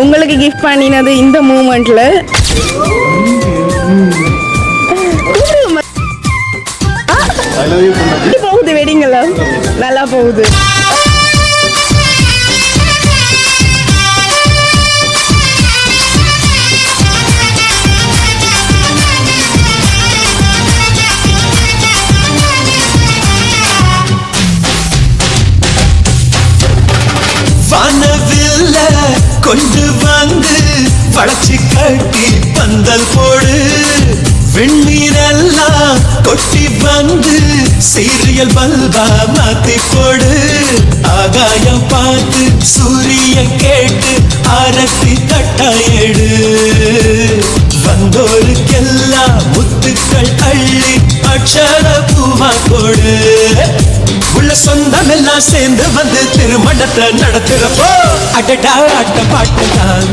உங்களுக்கு கிஃப்ட் பண்ணினது இந்த மூமெண்ட்ல போகுது வெடிங்கள நல்லா போகுது. வானவில்ல கொண்டு வந்து வளர்ச்சி கட்டி பந்தல் போடு, வெண்ணீரெல்லாம் கொட்டி வந்து சீரியல் பல்பா மாத்தி போடு, ஆகாயம் பார்த்து சூரியன் கேட்டு ஆரத்தி தட்டாயேடு, வந்தோருக்கெல்லாம் முத்துக்கள் அள்ளி அக்ஷர பூவா போடு, உள்ள சொந்தம் எல்லாம் சேர்ந்து வந்து திருமணத்தை நடத்துறப்போ அடடா அட்ட பாட்டுதான்